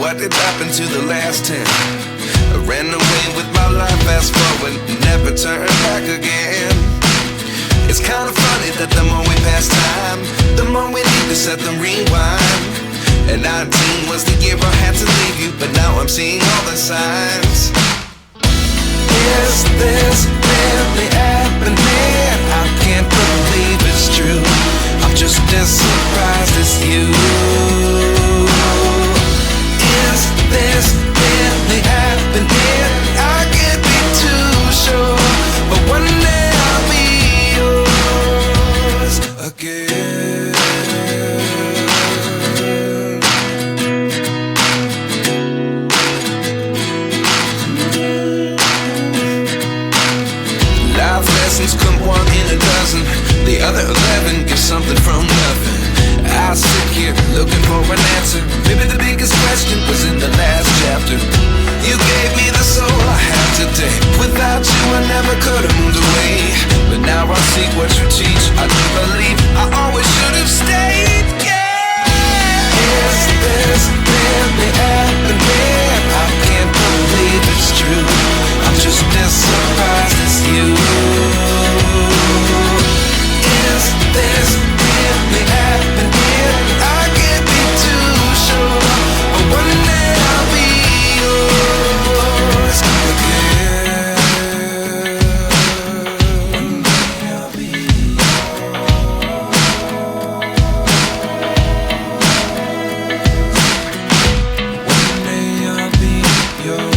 what did happen to the last 10? I ran away with my life, fast forward, never turn back again. It's kind of funny that the more we pass time, the more we need to set the rewind. And 19 was the year I had to leave you, but now I'm seeing all the signs. Is this really happening? I can't believe it's true. I'm just as surprised as you. Is this really happening? I can't be too sure, but one day I'll be yours again. Life lessons come one in a dozen. The other 11 give something from nothing. I sit here looking for an answer. Maybe the biggest question was in the last chapter. You gave me the soul I have today. Without you I never could have moved away. But now I see what you teach. I do believe I always should have stayed. Yeah. Is this really happening? I can't believe it's true. I'm just as surprised as you. Is this really happening? I can't be too sure, but one day I'll be yours again. One day I'll be One day I'll be yours.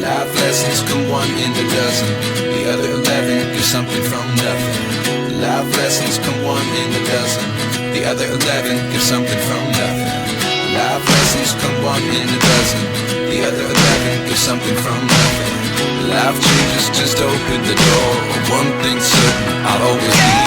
Life lessons come one in a dozen. The other 11 give something from nothing. Life lessons come one in a dozen. The other 11 give something from nothing. Life lessons come one in a dozen. The other 11 give something from nothing. Life changes just open the door. One thing's certain, I'll always be